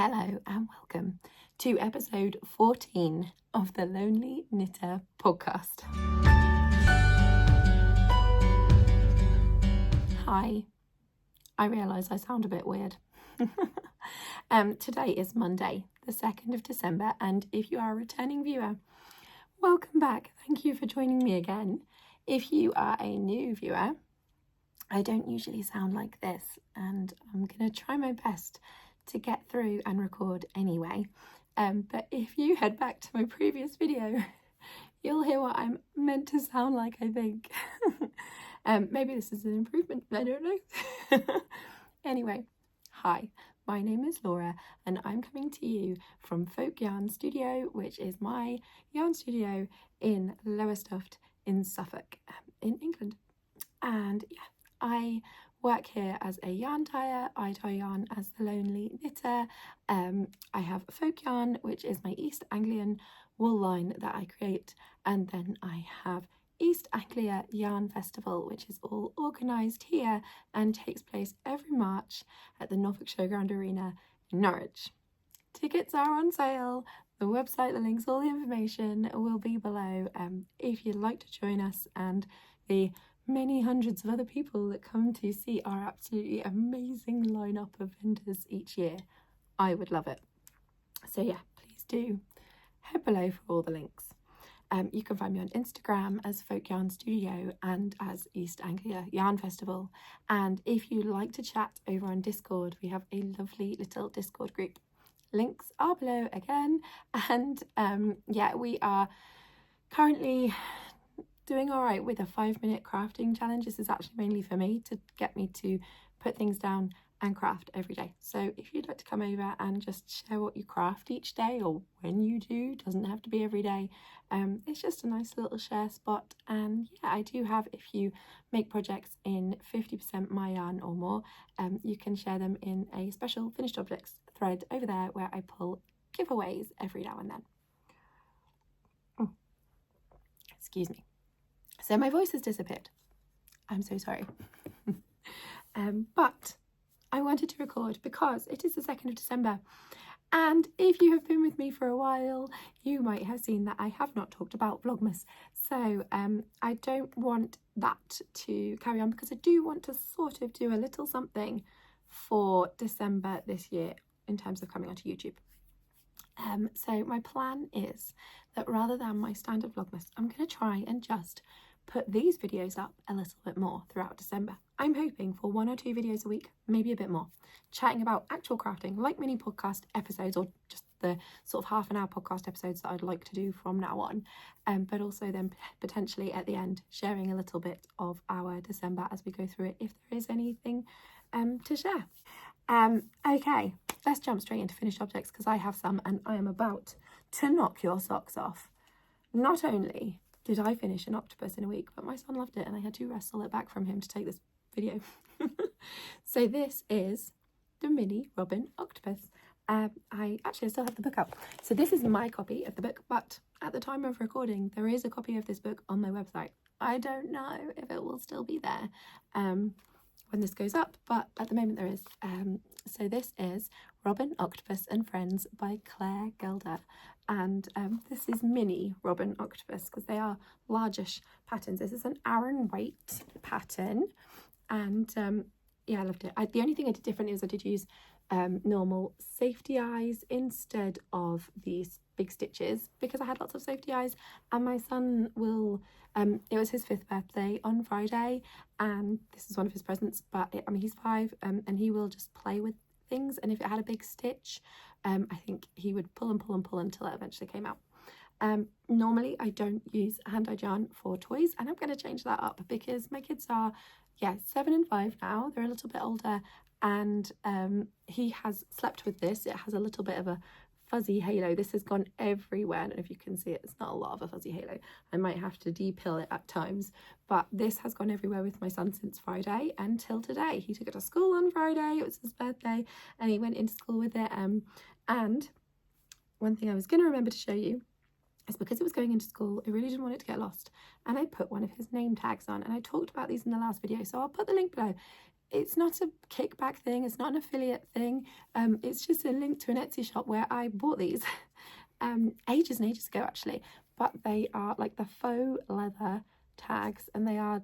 Hello and welcome to episode 14 of the Lonely Knitter podcast. Hi, I realise I sound a bit weird. Today is Monday, the 2nd of December, and if you are a returning viewer, welcome back. Thank you for joining me again. If you are a new viewer, I don't usually sound like this, and I'm going to try my best to get through and record anyway. But if you head back to my previous video, you'll hear what I'm meant to sound like, I think. Maybe this is an improvement, I don't know. Anyway, hi, my name is Laura and I'm coming to you from Faux Yarn Studio, which is my yarn studio in Lowestoft in Suffolk, in England. And yeah, I work here as a yarn dyer. I dye yarn as the Lonely Knitter. I have Faux Yarn, which is my East Anglian wool line that I create, and then I have East Anglia Yarn Festival, which is all organised here and takes place every March at the Norfolk Showground Arena in Norwich. Tickets are on sale. The website, the links, all the information will be below if you'd like to join us, and the many hundreds of other people that come to see our absolutely amazing lineup of vendors each year. I would love it. So yeah, please do head below for all the links. You can find me on Instagram as Faux Yarn Studio and as East Anglia Yarn Festival. And if you'd like to chat over on Discord, we have a lovely little Discord group. Links are below again. And yeah, we are currently doing all right with a 5-minute crafting challenge. This is actually mainly for me to get me to put things down and craft every day. So if you'd like to come over and just share what you craft each day, or when you do, doesn't have to be every day. It's just a nice little share spot. And yeah, I do have, if you make projects in 50% my yarn or more, you can share them in a special finished objects thread over there where I pull giveaways every now and then. Excuse me. So my voice has disappeared. I'm so sorry. But I wanted to record because it is the 2nd of December. And if you have been with me for a while, you might have seen that I have not talked about Vlogmas. So I don't want that to carry on because I do want to sort of do a little something for December this year in terms of coming onto YouTube. So my plan is that rather than my standard Vlogmas, I'm going to try and just put these videos up a little bit more throughout December. I'm hoping for 1 or 2 videos a week, maybe a bit more, chatting about actual crafting, like mini podcast episodes or just the sort of half an hour podcast episodes that I'd like to do from now on, but also then potentially at the end sharing a little bit of our December as we go through it, if there is anything to share. Okay, let's jump straight into finished objects because I have some and I am about to knock your socks off. Not only did I finish an octopus in a week, but my son loved it and I had to wrestle it back from him to take this video. So this is the mini Robyn Octopus. I still have the book out. So this is my copy of the book, but at the time of recording, there is a copy of this book on my website. I don't know if it will still be there when this goes up, but at the moment there is. So this is Robyn Octopus and Friends by Claire Gelder. And this is mini Robyn Octopus because they are largish patterns. This is an Aran weight pattern, and yeah, I loved it. The only thing I did differently is I did use normal safety eyes instead of these big stitches because I had lots of safety eyes, and my son will it was his 5th birthday on Friday, and this is one of his presents, but I mean he's 5 and he will just play with things, and if it had a big stitch, I think he would pull and pull and pull until it eventually came out. Normally I don't use hand-dyed yarn for toys, and I'm going to change that up because my kids are 7 and 5 now. They're a little bit older, and he has slept with this. It has a little bit of a fuzzy halo. This has gone everywhere. I don't know if you can see it. It's not a lot of a fuzzy halo. I might have to depill it at times, but this has gone everywhere with my son since Friday until today. He took it to school on Friday. It was his birthday and he went into school with it. And one thing I was going to remember to show you is because it was going into school, I really didn't want it to get lost, and I put one of his name tags on, and I talked about these in the last video, so I'll put the link below. it's not a kickback thing, it's not an affiliate thing, it's just a link to an Etsy shop where I bought these ages and ages ago actually, but they are like the faux leather tags, and they are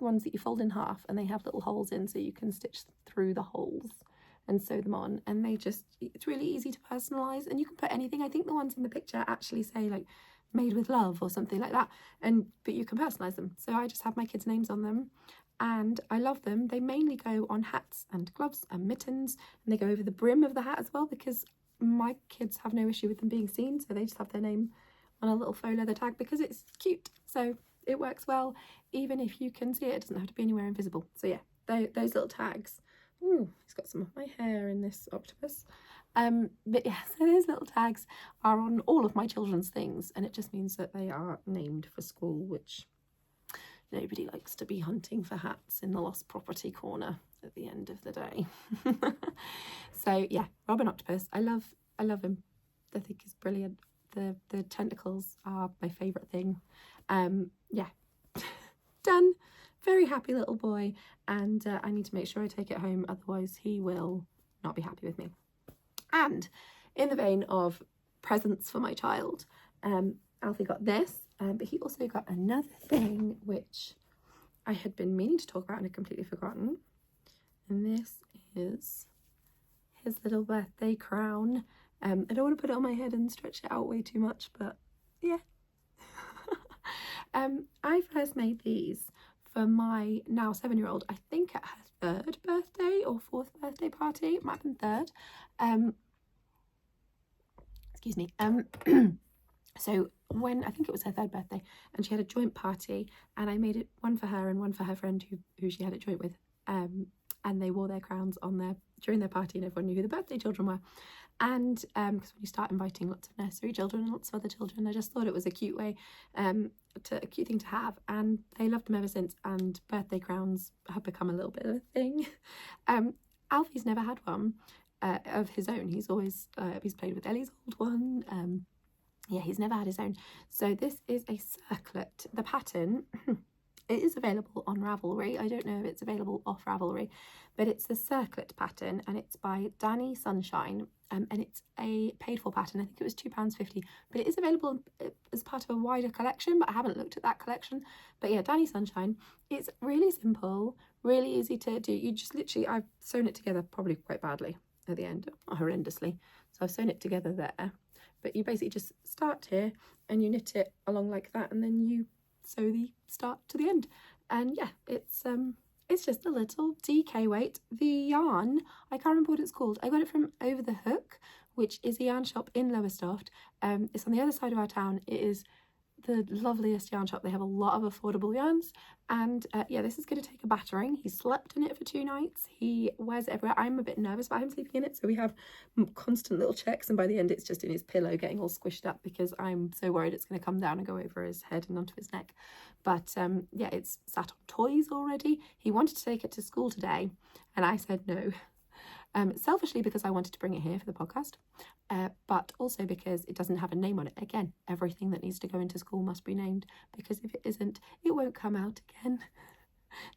ones that you fold in half, and they have little holes in so you can stitch through the holes and sew them on, and it's really easy to personalize, and you can put anything. I think the ones in the picture actually say like made with love or something like that, but you can personalize them. So I just have my kids' names on them, and I love them. They mainly go on hats and gloves and mittens, and they go over the brim of the hat as well, because my kids have no issue with them being seen, so they just have their name on a little faux leather tag because it's cute. So it works well, even if you can see it. It doesn't have to be anywhere invisible. So yeah, those little tags. Ooh, it's got some of my hair in this octopus. But yeah, so those little tags are on all of my children's things, and it just means that they are named for school, which nobody likes to be hunting for hats in the lost property corner at the end of the day. So yeah, Robyn Octopus, I love him. I think he's brilliant. The tentacles are my favourite thing. Yeah, done. Very happy little boy, and I need to make sure I take it home, otherwise he will not be happy with me. And in the vein of presents for my child, Alfie got this, but he also got another thing which I had been meaning to talk about and had completely forgotten, and this is his little birthday crown. I don't want to put it on my head and stretch it out way too much, but yeah. I first made these for my now 7-year-old, I think at her 3rd birthday or 4th birthday party. It might have been 3rd. Excuse me. So when, I think it was her 3rd birthday, and she had a joint party, and I made it one for her and one for her friend who she had it joint with, and they wore their crowns on during their party, and everyone knew who the birthday children were. And because when you start inviting lots of nursery children and lots of other children, I just thought it was a cute way, a cute thing to have, and they loved them ever since, and birthday crowns have become a little bit of a thing. Alfie's never had one of his own. He's always he's played with Ellie's old one. Yeah, he's never had his own. So this is a circlet. The pattern, it is available on Ravelry. I don't know if it's available off Ravelry, but it's the Circlet pattern, and it's by Dani Sunshine, and it's a paid for pattern. I think it was £2.50, but it is available as part of a wider collection, but I haven't looked at that collection. But yeah, Dani Sunshine. It's really simple, really easy to do. You just literally, I've sewn it together probably quite badly at the end, not horrendously. So I've sewn it together there. But you basically just start here and you knit it along like that, and then you sew the start to the end. And yeah, it's just a little DK weight. The yarn, I can't remember what it's called. I got it from Over the Hook, which is a yarn shop in Lowestoft. It's on the other side of our town. It is the loveliest yarn shop. They have a lot of affordable yarns, and yeah, this is going to take a battering. He slept in it for 2 nights. He wears it everywhere. I'm a bit nervous about him sleeping in it, so we have constant little checks, and by the end it's just in his pillow getting all squished up because I'm so worried it's going to come down and go over his head and onto his neck. But yeah, it's sat on toys already. He wanted to take it to school today, and I said no. Selfishly because I wanted to bring it here for the podcast, but also because it doesn't have a name on it. Again, everything that needs to go into school must be named, because if it isn't, it won't come out again.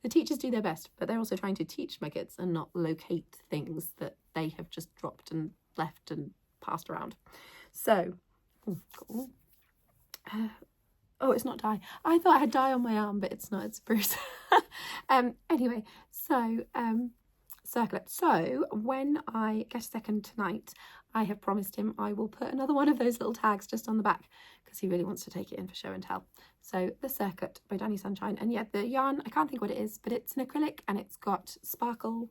The teachers do their best, but they're also trying to teach my kids and not locate things that they have just dropped and left and passed around. So, cool. Oh, it's not dye. I thought I had dye on my arm, but it's not, it's Bruce. Anyway, so Circlet. So when I get a second tonight, I have promised him I will put another one of those little tags just on the back, because he really wants to take it in for show and tell. So the Circlet by Dani Sunshine, and yeah, the yarn, I can't think what it is, but it's an acrylic and it's got sparkle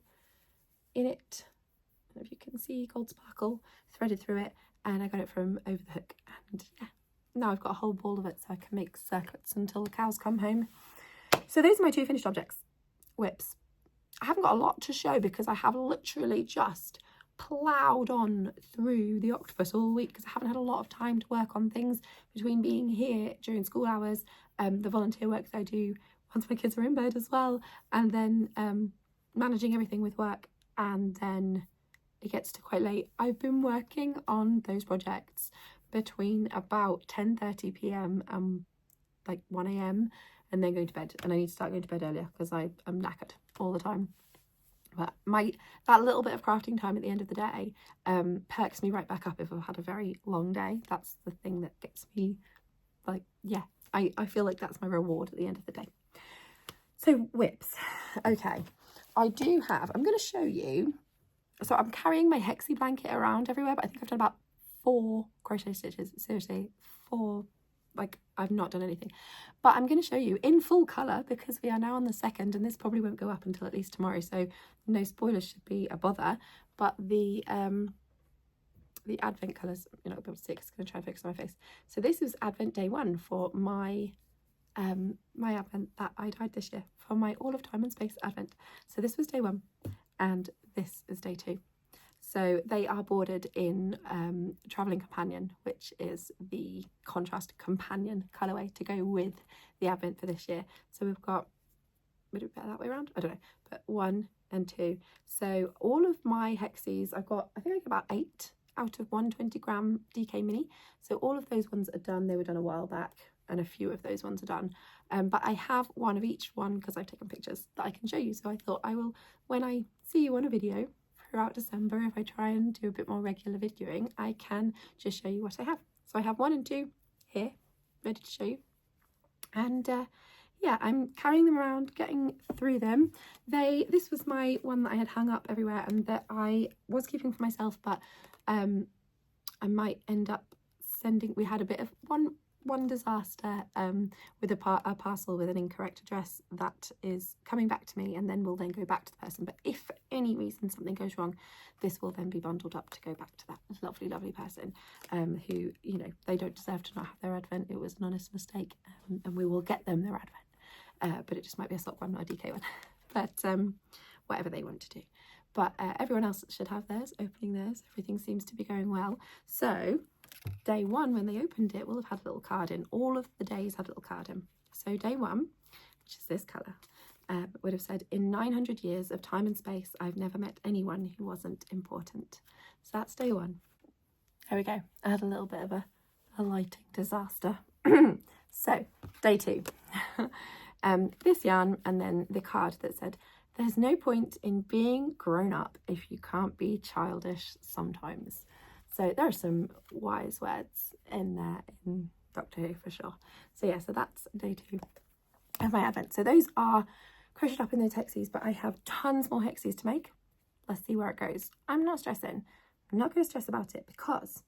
in it. I don't know if you can see gold sparkle threaded through it, and I got it from Over the Hook, and yeah, now I've got a whole ball of it so I can make circlets until the cows come home. So those are my 2 finished objects. Whips. I haven't got a lot to show because I have literally just ploughed on through the octopus all week, because I haven't had a lot of time to work on things between being here during school hours, the volunteer work that I do once my kids are in bed as well, and then managing everything with work, and then it gets to quite late. I've been working on those projects between about 10:30 p.m. and like 1 a.m. and then going to bed, and I need to start going to bed earlier because I'm knackered all the time. But that little bit of crafting time at the end of the day perks me right back up if I've had a very long day. That's the thing that gets me, like, yeah, I feel like that's my reward at the end of the day. So whips. Okay, I do have, I'm going to show you. So I'm carrying my Hexi blanket around everywhere, but I think I've done about 4 crochet stitches. Seriously, 4. Like, I've not done anything. But I'm going to show you in full colour, because we are now on the 2nd, and this probably won't go up until at least tomorrow, so no spoilers should be a bother. But the Advent colours, you're not going to be able to see it because I'm going to try and focus on my face. So this is Advent day 1 for my my Advent that I dyed this year, for my All of Time and Space Advent. So this was day 1, and this is day 2. So they are bordered in Travelling Companion, which is the contrast companion colourway to go with the Advent for this year. So we've got, would it be better that way around? I don't know, but 1 and 2. So all of my Hexis, I think I got about 8 out of 120 gram DK mini. So all of those ones are done. They were done a while back, and a few of those ones are done. But I have one of each one because I've taken pictures that I can show you. So I thought I will, when I see you on a video throughout December, if I try and do a bit more regular videoing, I can just show you what I have. So I have 1 and 2 here ready to show you. And yeah, I'm carrying them around, getting through them. This was my one that I had hung up everywhere and that I was keeping for myself, but I might end up sending, we had a bit of one disaster with a parcel with an incorrect address that is coming back to me, and then will then go back to the person. But if for any reason something goes wrong, this will then be bundled up to go back to that lovely person who, you know, they don't deserve to not have their Advent. It was an honest mistake, and we will get them their Advent, but it just might be a sock one, not a DK one. But whatever they want to do. But everyone else should have theirs, opening theirs. Everything seems to be going well. So day 1, when they opened it, will have had a little card in. All of the days had a little card in. So day 1, which is this colour, would have said, in 900 years of time and space, I've never met anyone who wasn't important. So that's day 1. There we go. I had a little bit of a lighting disaster. So day 2, this yarn, and then the card that said, there's no point in being grown up if you can't be childish sometimes. So there are some wise words in there in Doctor Who for sure. So yeah, so that's day 2 of my Advent. So those are crocheted up in those Hexis, but I have tons more Hexis to make. Let's see where it goes. I'm not stressing. I'm not going to stress about it because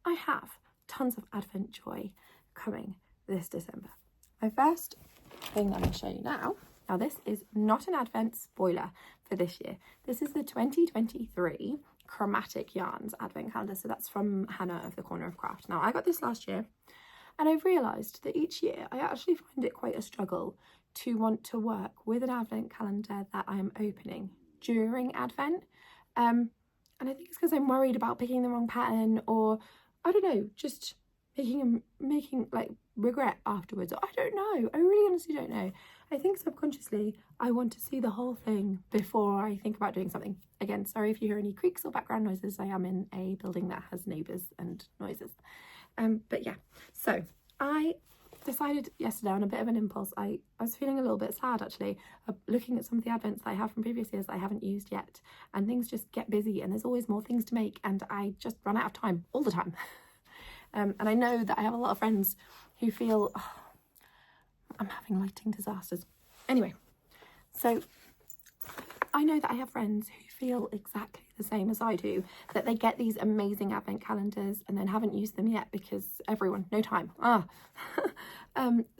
I have tons of Advent joy coming this December. My first thing that I'm going to show you now this is not an Advent spoiler for this year. This is the 2023 Chromatic Yarns Advent Calendar. So that's from Hannah of the Corner of Craft. Now, I got this last year, and I've realised that each year I actually find it quite a struggle to want to work with an Advent calendar that I am opening during Advent. And I think it's because I'm worried about picking the wrong pattern, or I don't know, just making like regret afterwards. I don't know. I really honestly don't know. I think subconsciously I want to see the whole thing before I think about doing something. Again, sorry if you hear any creaks or background noises. I am in a building that has neighbours and noises. But yeah, so I decided yesterday on a bit of an impulse. I was feeling a little bit sad actually, looking at some of the Advents that I have from previous years that I haven't used yet, and things just get busy and there's always more things to make, and I just run out of time all the time. And I know that I have a lot of friends who feel, oh, I'm having lighting disasters. Anyway, so I know that I have friends who feel exactly the same as I do, that they get these amazing Advent calendars and then haven't used them yet because no time.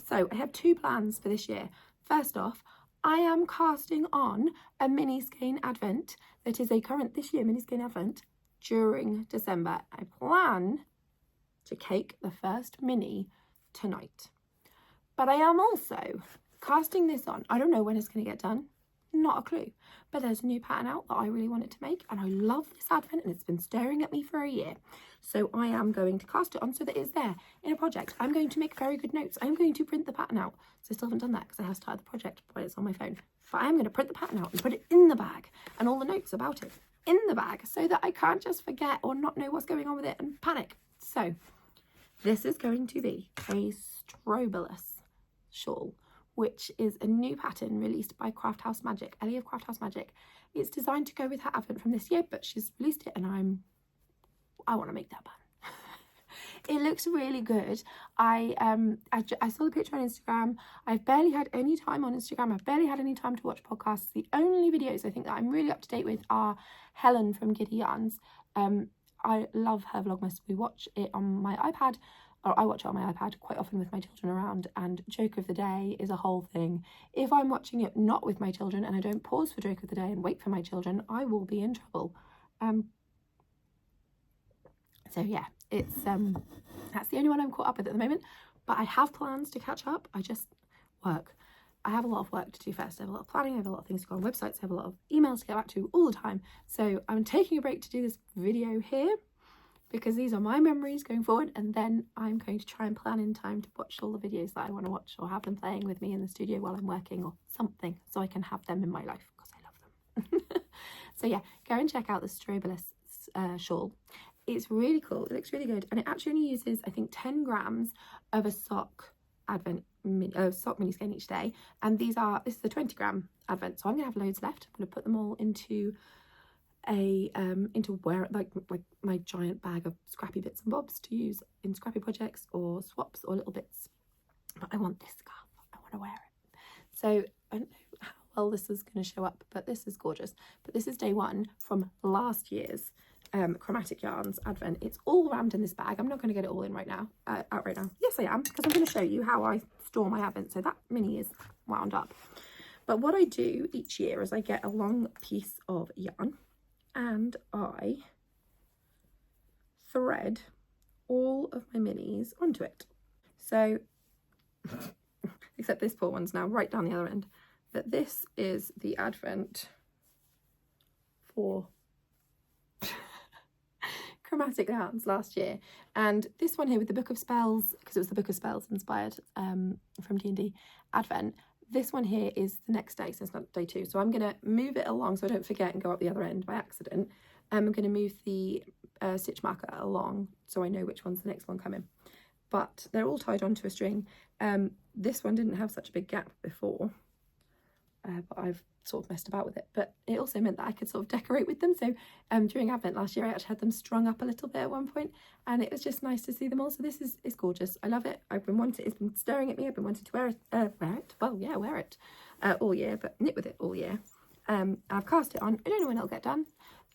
So I have 2 plans for this year. First off, I am casting on a mini skein Advent that is a current this year mini skein Advent during December. I plan to cake the first mini tonight. But I am also casting this on. I don't know when it's going to get done. Not a clue. But there's a new pattern out that I really wanted to make, and I love this Advent, and it's been staring at me for a year. So I am going to cast it on so that it's there in a project. I'm going to make very good notes. I'm going to print the pattern out. So I still haven't done that because I have started the project, but it's on my phone. But I am going to print the pattern out and put it in the bag, and all the notes about it in the bag, so that I can't just forget or not know what's going on with it and panic. So this is going to be a Strobilus shawl, which is a new pattern released by Craft House Magic. Ellie of Craft House Magic it's designed to go with her advent from this year, but she's released it and I want to make that bun. It looks really good. I saw the picture on Instagram. I've barely had any time on Instagram. I've barely had any time to watch podcasts. The only videos I think that I'm really up to date with are Helen from Giddy Yarns. I love her Vlogmas. We watch it on my iPad, or I watch it on my iPad quite often with my children around, and Joke of the Day is a whole thing. If I'm watching it not with my children and I don't pause for Joke of the Day and wait for my children, I will be in trouble. So yeah, it's that's the only one I'm caught up with at the moment, but I have plans to catch up. I just work. I have a lot of work to do first. I have a lot of planning, I have a lot of things to go on websites, I have a lot of emails to get back to all the time. So I'm taking a break to do this video here because these are my memories going forward, and then I'm going to try and plan in time to watch all the videos that I want to watch, or have them playing with me in the studio while I'm working or something, so I can have them in my life because I love them. So yeah, go and check out the Strobilus shawl. It's really cool, it looks really good, and it actually only uses, I think, 10 grams of a sock sock mini skein each day, and this is a 20 gram advent, so I'm gonna have loads left. I'm gonna put them all into a like my giant bag of scrappy bits and bobs to use in scrappy projects or swaps or little bits. But I want this scarf, I want to wear it. So I don't know how well this is going to show up, but this is gorgeous. But this is day one from last year's chromatic yarns advent. It's all rammed in this bag. I'm not going to get it all in right now, out right now. Yes, I am, because I'm going to show you how I store my advent. So that mini is wound up. But what I do each year is I get a long piece of yarn and I thread all of my minis onto it. So, except this poor one's now right down the other end. But this is the advent for chromatic yarns last year, and this one here with the Book of Spells, because it was the Book of Spells inspired from D&D advent. This one here is the next day, so it's not day 2, so I'm going to move it along so I don't forget and go up the other end by accident. I'm going to move the stitch marker along so I know which one's the next one coming, but they're all tied onto a string. This one didn't have such a big gap before, but I've sort of messed about with it, but it also meant that I could sort of decorate with them. So during Advent last year I actually had them strung up a little bit at one point, and it was just nice to see them all. So this is gorgeous. I love it. It's been staring at me. I've been wanting to wear it all year, but knit with it all year. I've cast it on. I don't know when it'll get done.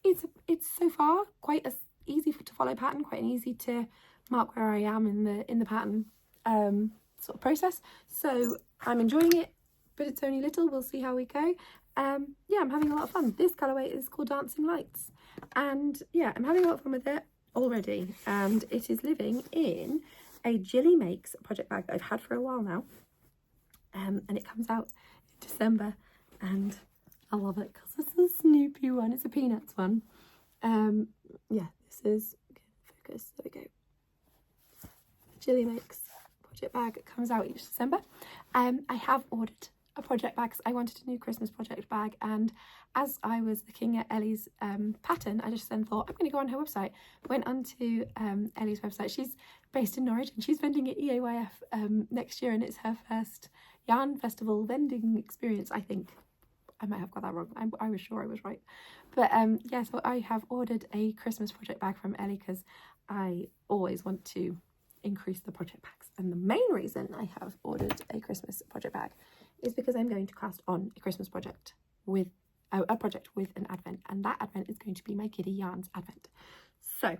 It's so far quite a easy to follow pattern, quite an easy to mark where I am in the pattern sort of process. So I'm enjoying it, but it's only little. We'll see how we go. Yeah, I'm having a lot of fun. This colourway is called Dancing Lights, and yeah, I'm having a lot of fun with it already, and it is living in a Jilly Makes project bag that I've had for a while now, and it comes out in December, and I love it because it's a Snoopy one. It's a Peanuts one. Yeah, this is focus. There we go. Jilly Makes project bag. It comes out each December. I have ordered a project bag because I wanted a new Christmas project bag, and as I was looking at Ellie's pattern, I just then thought I'm going to go on her website. Went onto Ellie's website. She's based in Norwich and she's vending at EAYF next year, and it's her first yarn festival vending experience. I think I might have got that wrong. I was sure I was right, but yeah, so I have ordered a Christmas project bag from Ellie because I always want to increase the project bags, and the main reason I have ordered a Christmas project bag is because I'm going to cast on a Christmas project with a project with an advent, and that advent is going to be my Giddy Yarns advent. So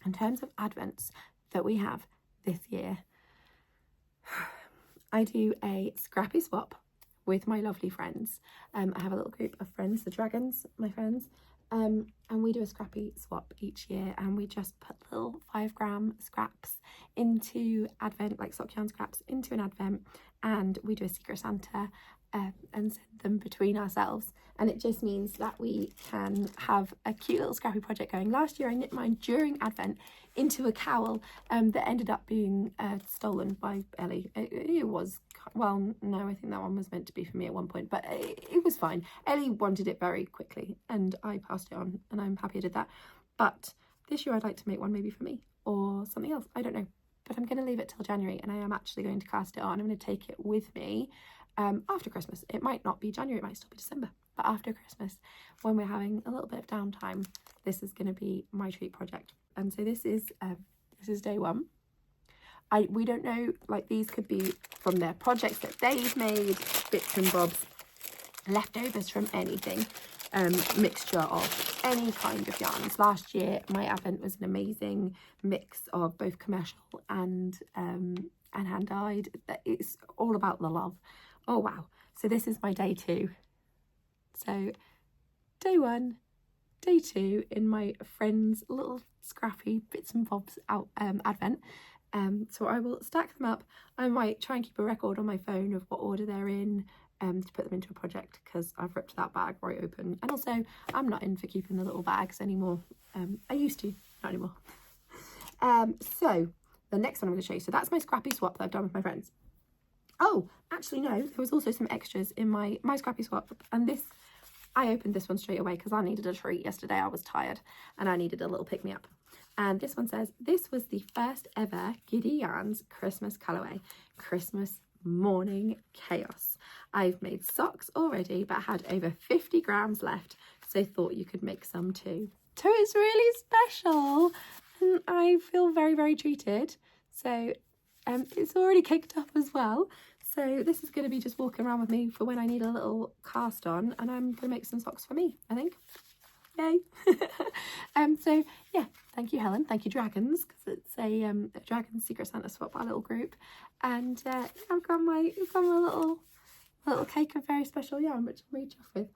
in terms of advents that we have this year, I do a Scrappy swap with my lovely friends. I have a little group of friends, the dragons, my friends, and we do a Scrappy swap each year, and we just put little 5 gram scraps into advent, like sock yarn scraps into an advent, and we do a Secret Santa and send them between ourselves, and it just means that we can have a cute little scrappy project going. Last year I knit mine during advent into a cowl that ended up being stolen by Ellie. It was, well, no, I think that one was meant to be for me at one point, but it was fine. Ellie wanted it very quickly and I passed it on, and I'm happy I did that. But this year I'd like to make one maybe for me or something else, I don't know, but I'm going to leave it till January, and I am actually going to cast it on. I'm going to take it with me after Christmas. It might not be January, it might still be December, but but after Christmas, when we're having a little bit of downtime, this is going to be my treat project. And so this is day one. We don't know, like, these could be from their projects that they've made, bits and bobs, leftovers from anything, mixture of any kind of yarns. Last year my advent was an amazing mix of both commercial and hand dyed. It's all about the love. Oh wow. So this is my day 2. So day 1, day 2 in my friend's little Scrappy bits and bobs out advent. So I will stack them up. I might try and keep a record on my phone of what order they're in, to put them into a project, because I've ripped that bag right open. And also I'm not in for keeping the little bags anymore. I used to, not anymore. So the next one I'm going to show you, so that's my Scrappy swap that I've done with my friends. Oh, actually no, there was also some extras in my Scrappy swap, and this, I opened this one straight away because I needed a treat yesterday. I was tired and I needed a little pick-me-up. And this one says, this was the first ever Giddy Yarns Christmas colourway, Christmas morning chaos. I've made socks already, but had over 50 grams left, so thought you could make some too. So it's really special and I feel very, very treated. So it's already caked up as well. So this is going to be just walking around with me for when I need a little cast on, and I'm going to make some socks for me, I think. Yay. So yeah, thank you Helen, thank you Dragons, because it's a Dragon Secret Santa swap, our little group. And yeah, I've got my little cake of very special yarn, which I'm really chuffed with.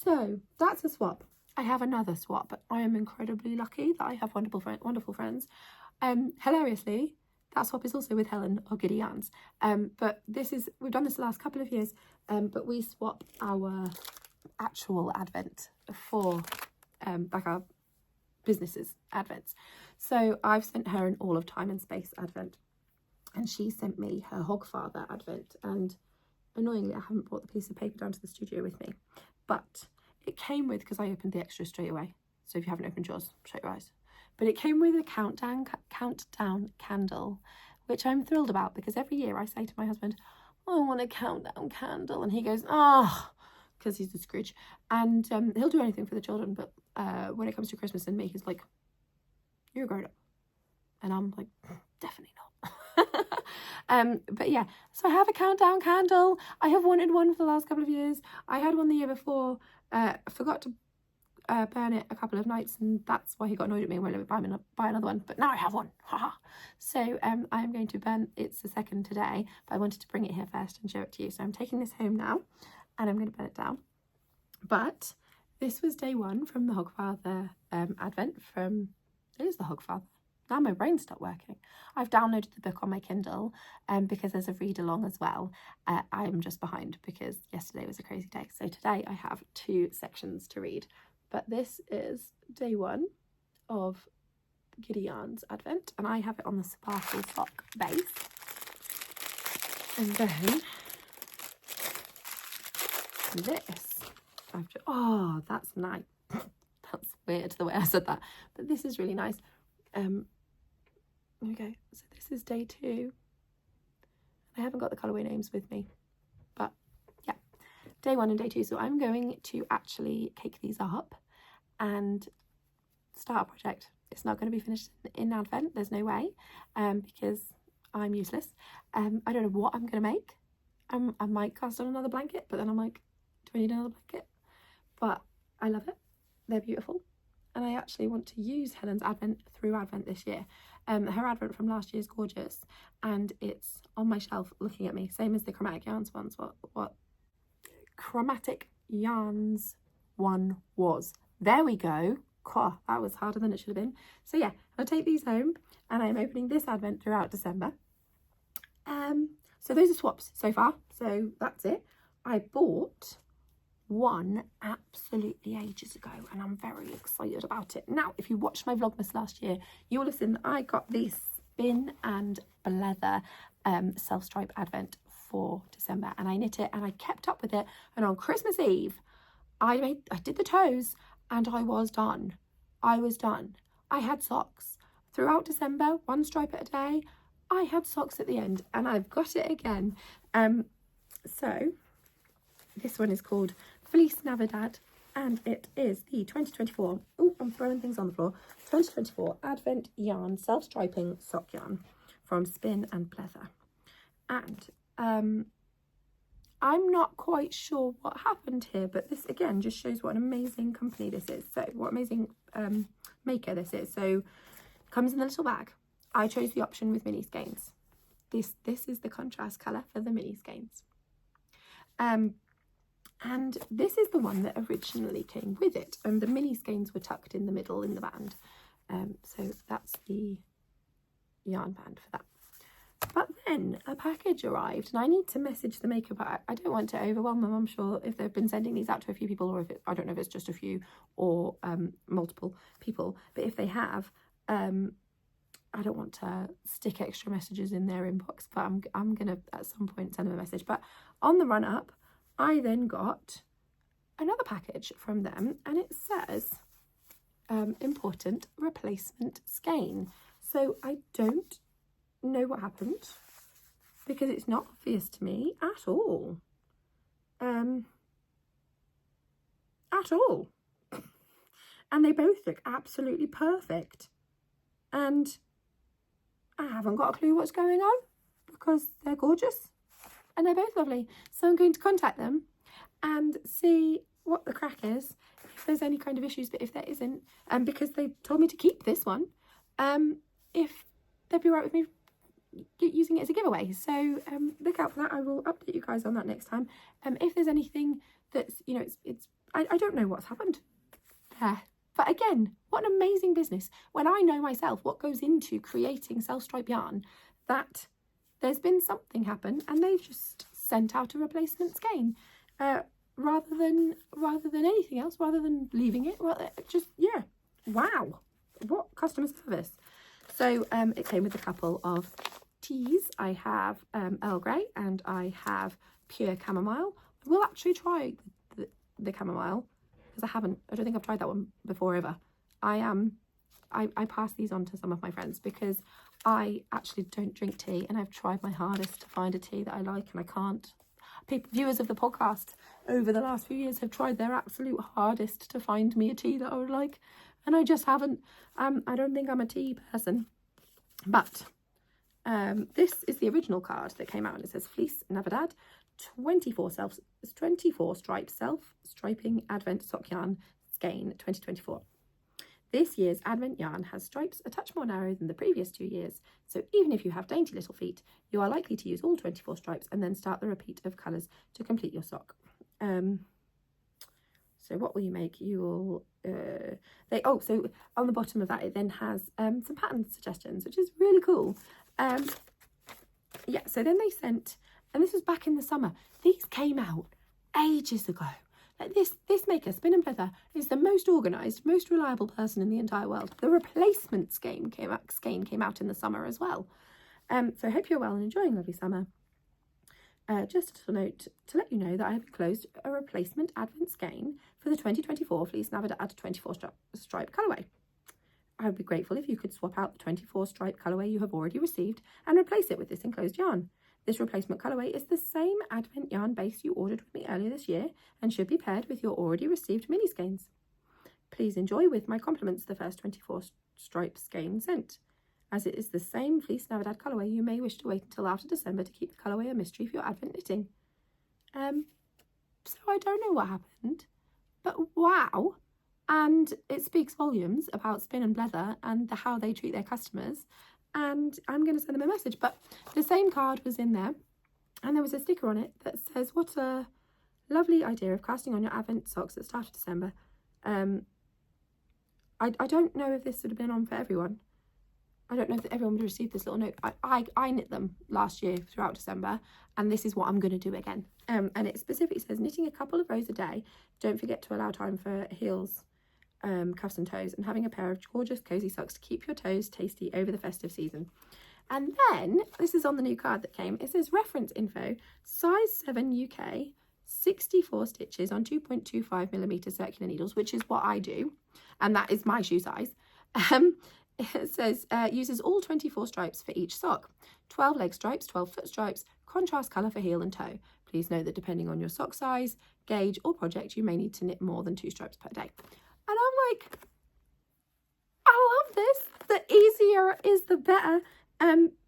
So that's a swap. I have another swap, but I am incredibly lucky that I have wonderful friends. Hilariously, that swap is also with Helen or Giddy Yarns. But we've done this the last couple of years, but we swap our actual advent for like our businesses advents. So I've sent her an all of time and space advent, and she sent me her Hogfather advent, and annoyingly I haven't brought the piece of paper down to the studio with me, but it came with, because I opened the extra straight away, so if you haven't opened yours, shut your eyes, but it came with a countdown candle, which I'm thrilled about, because every year I say to my husband, oh, I want a countdown candle, and he goes, oh, because he's a Scrooge, and he'll do anything for the children, but when it comes to Christmas and me, he's like, you're a grown-up, and I'm like, definitely not. But yeah, so I have a countdown candle. I have wanted one for the last couple of years. I had one the year before, forgot to burn it a couple of nights, and that's why he got annoyed at me and won't let me buy another one, but now I have one. So I'm going to burn, it's the second today, but I wanted to bring it here first and show it to you. So I'm taking this home now and I'm going to burn it down. But this was day 1 from the Hogfather advent from, it is the Hogfather. Now my brain stopped working. I've downloaded the book on my Kindle because there's a read along as well. I'm just behind because yesterday was a crazy day. So today I have 2 sections to read. But this is day 1 of Giddy Yarns Advent, and I have it on the Sparkle Sock base. And then this, oh, that's nice. That's weird the way I said that, but this is really nice. There we go. So this is day 2. I haven't got the colourway names with me, but yeah, day 1 and day 2. So I'm going to actually cake these up and start a project. It's not going to be finished in Advent, there's no way, because I'm useless. I don't know what I'm going to make. I might cast on another blanket, but then I'm like, do I need another blanket? But I love it. They're beautiful. And I actually want to use Helen's Advent through Advent this year. Her Advent from last year is gorgeous, and it's on my shelf looking at me, same as the Chromatic Yarns ones. What Chromatic Yarns one was. There we go. God, that was harder than it should have been. So yeah, I'll take these home, and I'm opening this Advent throughout December. So those are swaps so far. So that's it. I bought one absolutely ages ago, and I'm very excited about it. Now, if you watched my Vlogmas last year, you will have seen that I got the Spin and Blether self-stripe Advent for December, and I knit it and I kept up with it, and on Christmas Eve I did the toes and I was done. I had socks throughout December, 1 stripe at a day. I had socks at the end, and I've got it again. So this one is called Fleece Navidad, and it is the 2024, oh, I'm throwing things on the floor, 2024 Advent Yarn Self-Striping Sock Yarn from Spin and Blether. And I'm not quite sure what happened here, but this again just shows what an amazing company this is. So what amazing maker this is. So it comes in the little bag. I chose the option with mini skeins. This is the contrast colour for the mini skeins. And this is the one that originally came with it, and the mini skeins were tucked in the middle in the band. So that's the yarn band for that. But then a package arrived, and I need to message the maker, but I don't want to overwhelm them. I'm sure if they've been sending these out to a few people, or if I don't know if it's just a few or multiple people, but if they have, I don't want to stick extra messages in their inbox, but I'm gonna at some point send them a message. But on the run up, I then got another package from them, and it says important replacement skein. So I don't know what happened, because it's not obvious to me at all. At all. And they both look absolutely perfect. And I haven't got a clue what's going on, because they're gorgeous and they're both lovely. So I'm going to contact them and see what the crack is, if there's any kind of issues, but if there isn't, because they told me to keep this one, if they'd be right with me using it as a giveaway. So look out for that. I will update you guys on that next time. If there's anything that's, you know, I don't know what's happened there. But again, what an amazing business. When I know myself what goes into creating self-stripe yarn, that there's been something happen and they've just sent out a replacement skein, rather than anything else, rather than leaving it. Well, just, yeah, wow, what customer service. So it came with a couple of teas. I have Earl Grey and I have Pure Chamomile. I will actually try the chamomile, because I don't think I've tried that one before ever. I pass these on to some of my friends, because I actually don't drink tea, and I've tried my hardest to find a tea that I like, and I can't. Viewers of the podcast over the last few years have tried their absolute hardest to find me a tea that I would like, and I just haven't. I don't think I'm a tea person. But this is the original card that came out, and it says Fleece Navidad 24 stripe self-striping Advent sock yarn skein 2024. This year's Advent yarn has stripes a touch more narrow than the previous 2 years, so even if you have dainty little feet, you are likely to use all 24 stripes and then start the repeat of colours to complete your sock. So what will you make? You will so on the bottom of that it then has some pattern suggestions, which is really cool. Yeah, so then they sent, and this was back in the summer, these came out ages ago. Like this maker, Spin and Blether, is the most organised, most reliable person in the entire world. The replacement skein came out in the summer as well. So I hope you're well and enjoying a lovely summer. Just a note to let you know that I have enclosed a replacement Advent skein for the 2024 Fleece Navidad 24 stripe colourway. I would be grateful if you could swap out the 24 stripe colourway you have already received and replace it with this enclosed yarn. This replacement colourway is the same Advent yarn base you ordered with me earlier this year and should be paired with your already received mini skeins. Please enjoy with my compliments the first 24 stripe skein sent. As it is the same Fleece Navidad colourway, you may wish to wait until after December to keep the colourway a mystery for your Advent knitting. So I don't know what happened, but wow. And it speaks volumes about Spin and Blether and how they treat their customers. And I'm going to send them a message. But the same card was in there, and there was a sticker on it that says, what a lovely idea of casting on your Advent socks at the start of December. I don't know if this would have been on for everyone. I don't know if everyone would receive this little note. I knit them last year throughout December, and this is what I'm going to do again. And it specifically says, knitting a couple of rows a day. Don't forget to allow time for heels, cuffs and toes, and having a pair of gorgeous cozy socks to keep your toes tasty over the festive season. And then, this is on the new card that came, it says reference info, size 7 UK, 64 stitches on 2.25mm circular needles, which is what I do, and that is my shoe size. It says uses all 24 stripes for each sock, 12 leg stripes, 12 foot stripes, contrast colour for heel and toe. Please note that depending on your sock size, gauge or project, you may need to knit more than 2 stripes per day. And I'm like, I love this. The easier is the better.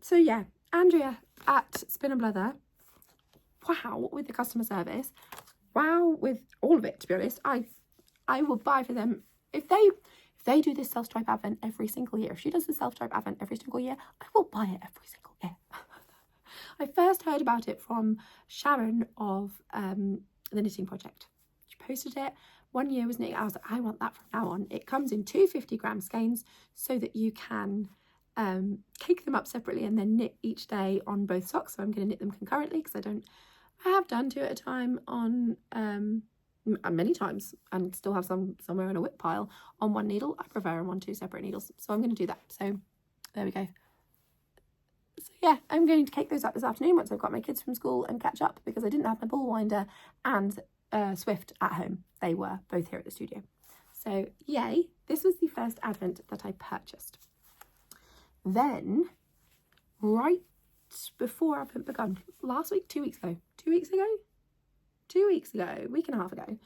So yeah, Andrea at Spin and Blether, wow with the customer service, wow with all of it, to be honest. I will buy for them if they do this self-stripe advent every single year. If she does the self-stripe advent every single year, I will buy it every single year. I first heard about it from Sharon of the Knitting Project. She posted it. One year was knitting. I was like, I want that from now on. It comes in 2 50-gram skeins so that you can cake them up separately and then knit each day on both socks. So I'm going to knit them concurrently because I have done 2 at a time on many times and still have some somewhere in a whip pile on one needle. I prefer them on 2 separate needles. So I'm going to do that. So there we go. So yeah, I'm going to cake those up this afternoon once I've got my kids from school and catch up, because I didn't have my ball winder and Swift at home. They were both here at the studio. So yay, this was the first advent that I purchased. Then, right before Advent begun, last week, 2 weeks ago, week and a half ago,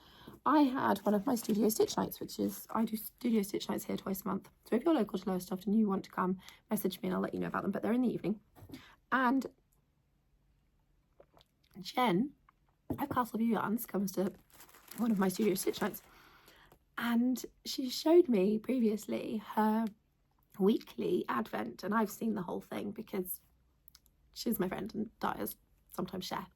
I had one of my studio stitch nights, which is, I do studio stitch nights here twice a month. So if you're local to Lowestoft and you want to come, message me and I'll let you know about them, but they're in the evening. And Jen at Castleview Yarns comes to one of my studio stitch nights, and she showed me previously her weekly advent, and I've seen the whole thing because she's my friend and dyers sometimes share,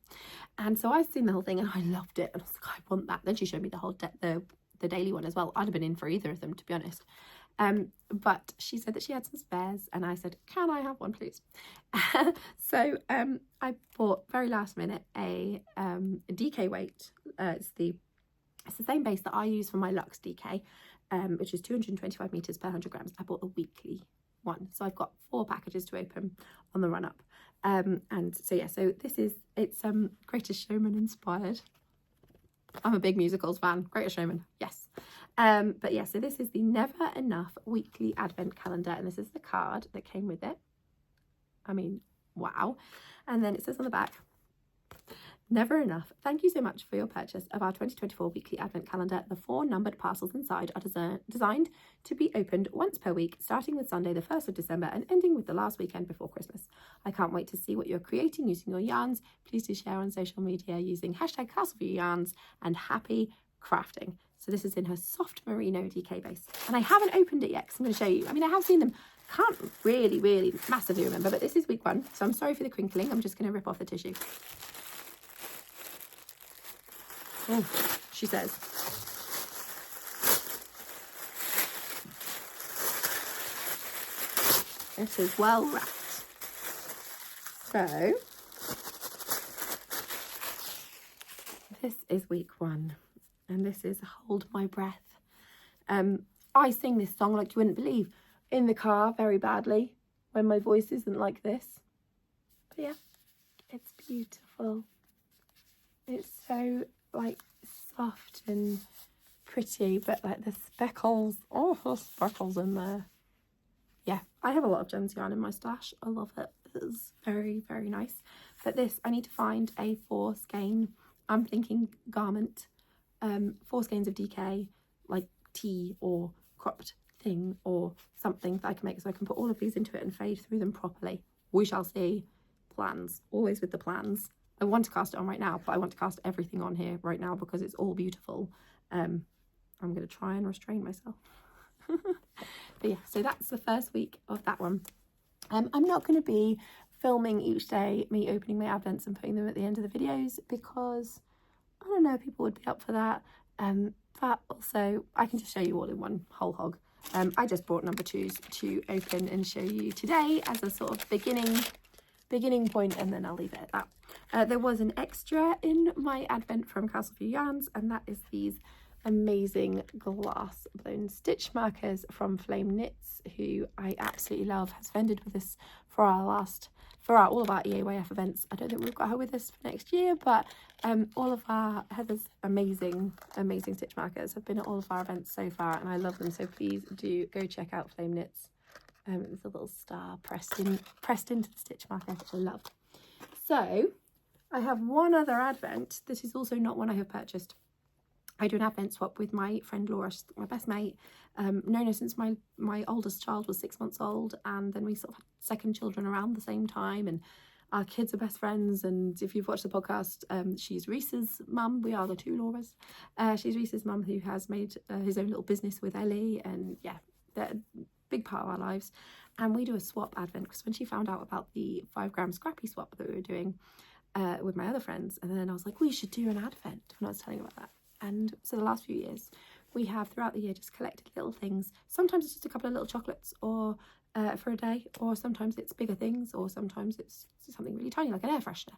and so I've seen the whole thing and I loved it and I was like, I want that. Then she showed me the whole the daily one as well. I'd have been in for either of them, to be honest, but she said that she had some spares and I said, can I have one please? So I bought very last minute a DK weight. It's the same base that I use for my Luxe DK, which is 225 meters per 100 grams. I bought a weekly one, so I've got 4 packages to open on the run up. And so yeah, so it's Greatest Showman inspired. I'm a big musicals fan. Greatest Showman, yes. But yeah, so this is the Never Enough weekly advent calendar, and this is the card that came with it. I mean, wow. And then it says on the back, Never enough. Thank you so much for your purchase of our 2024 weekly advent calendar. The 4 numbered parcels inside are designed to be opened once per week, starting with Sunday the 1st of December and ending with the last weekend before Christmas. I can't wait to see what you're creating using your yarns. Please do share on social media using hashtag #CastleviewYarns and happy crafting. So this is in her soft merino DK base. And I haven't opened it yet because I'm going to show you. I mean, I have seen them. Can't really massively remember, but this is week 1. So I'm sorry for the crinkling. I'm just going to rip off the tissue. Oh, she says. It is well wrapped. So, this is week 1, and this is Hold My Breath. I sing this song like you wouldn't believe in the car very badly when my voice isn't like this. But yeah, it's beautiful. It's so like soft and pretty, but like the speckles, oh, the speckles in there. Yeah, I have a lot of Jen's yarn in my stash. I love it. It's very nice. But this, I need to find a 4 skein, I'm thinking garment, 4 skeins of DK, like tee or cropped thing or something that I can make, so I can put all of these into it and fade through them properly. We shall see. Plans, always with the plans. I want to cast it on right now, but I want to cast everything on here right now because it's all beautiful. I'm going to try and restrain myself. But yeah, so that's the first week of that one. I'm not going to be filming each day me opening my advents and putting them at the end of the videos because I don't know if people would be up for that. But also I can just show you all in one whole hog. I just brought number 2s to open and show you today as a sort of beginning point, and then I'll leave it at that. There was an extra in my advent from Castleview Yarns, and that is these amazing glass blown stitch markers from Flame Knits, who I absolutely love, has vended with us for all of our EAYF events. I don't think we've got her with us for next year, but all of Heather's amazing stitch markers have been at all of our events so far, and I love them. So please do go check out Flame Knits. There's a little star pressed into the stitch marker, which I love. So I have one other advent. This is also not one I have purchased. I do an advent swap with my friend Laura, she's my best mate. Known her since my oldest child was 6 months old, and then we sort of had second children around the same time, and our kids are best friends. And if you've watched the podcast, she's Reese's mum. We are the two Lauras. She's Reese's mum, who has made his own little business with Ellie, and yeah, they're a big part of our lives. And we do a swap advent, because when she found out about the 5-gram Scrappy swap that we were doing with my other friends, and then I was like, we should do an advent when I was telling her about that. And so the last few years, we have throughout the year just collected little things. Sometimes it's just a couple of little chocolates or for a day, or sometimes it's bigger things, or sometimes it's something really tiny like an air freshener.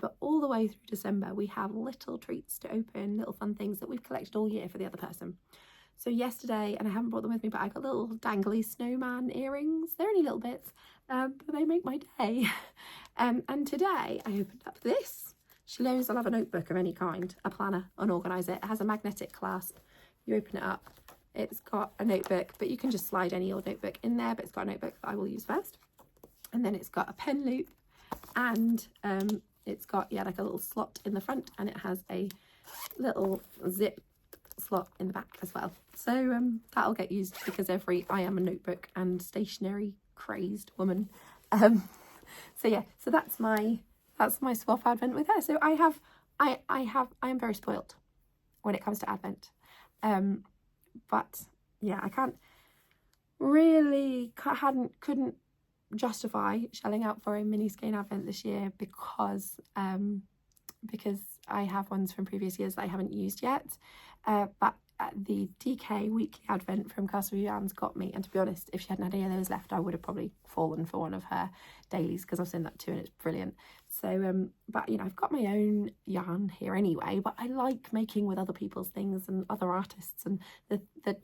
But all the way through December, we have little treats to open, little fun things that we've collected all year for the other person. So yesterday, and I haven't brought them with me, but I got little dangly snowman earrings. They're only little bits, but they make my day. And today I opened up this. She knows I'll have a notebook of any kind, a planner, unorganise it. It has a magnetic clasp. You open it up, it's got a notebook, but you can just slide any old notebook in there, but it's got a notebook that I will use first. And then it's got a pen loop, and it's got, yeah, like a little slot in the front, and it has a little zip slot in the back as well. So that'll get used, because I am a notebook and stationery crazed woman. So yeah, so that's my swap advent with her. So I am very spoilt when it comes to advent. But yeah, I couldn't justify shelling out for a mini skein advent this year, because I have ones from previous years that I haven't used yet. But the DK weekly advent from Castle Yarns got me, and to be honest, if she hadn't had any of those left, I would have probably fallen for one of her dailies, because I've seen that too and it's brilliant. So but you know, I've got my own yarn here anyway, but I like making with other people's things and other artists, and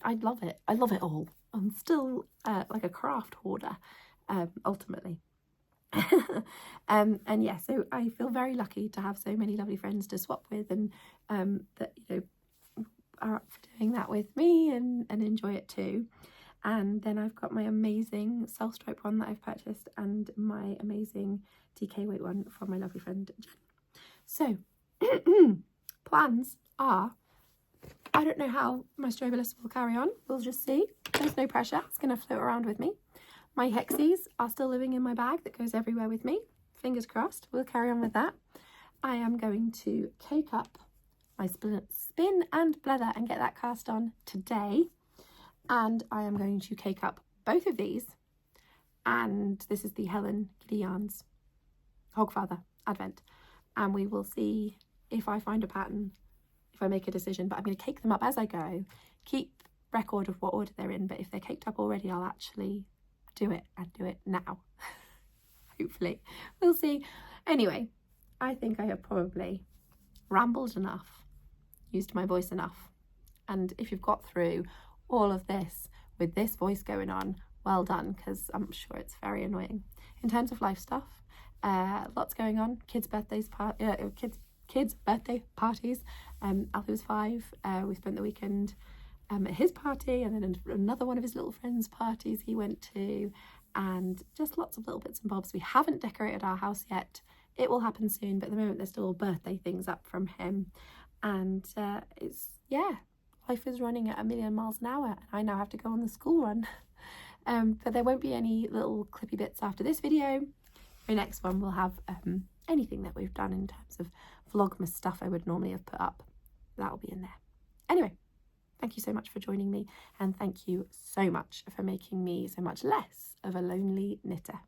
I love it all. I'm still like a craft hoarder, ultimately. And yeah, so I feel very lucky to have so many lovely friends to swap with, and that, you know, are up for doing that with me and enjoy it too. And then I've got my amazing self-stripe one that I've purchased, and my amazing DK weight one from my lovely friend Jen. So plans are, I don't know how my Strobilus will carry on. We'll just see. There's no pressure. It's going to float around with me. My Hexis are still living in my bag that goes everywhere with me. Fingers crossed. We'll carry on with that. I am going to cake up my spin and Blether and get that cast on today. And I am going to cake up both of these. And this is the Giddy Yarns Hogfather advent. And we will see if I find a pattern, if I make a decision. But I'm going to cake them up as I go. Keep record of what order they're in. But if they're caked up already, I'll actually do it now. Hopefully. We'll see. Anyway, I think I have probably rambled enough, used my voice enough, and if you've got through all of this with this voice going on, well done, because I'm sure it's very annoying. In terms of life stuff, lots going on. Kids' birthday parties. Alfie was 5. We spent the weekend at his party, and then another one of his little friends' parties he went to, and just lots of little bits and bobs. We haven't decorated our house yet. It will happen soon, but at the moment there's still birthday things up from him. And life is running at 1,000,000 miles an hour, and I now have to go on the school run. But there won't be any little clippy bits after this video. The next one will have anything that we've done in terms of Vlogmas stuff I would normally have put up. That'll be in there. Anyway, thank you so much for joining me, and thank you so much for making me so much less of a lonely knitter.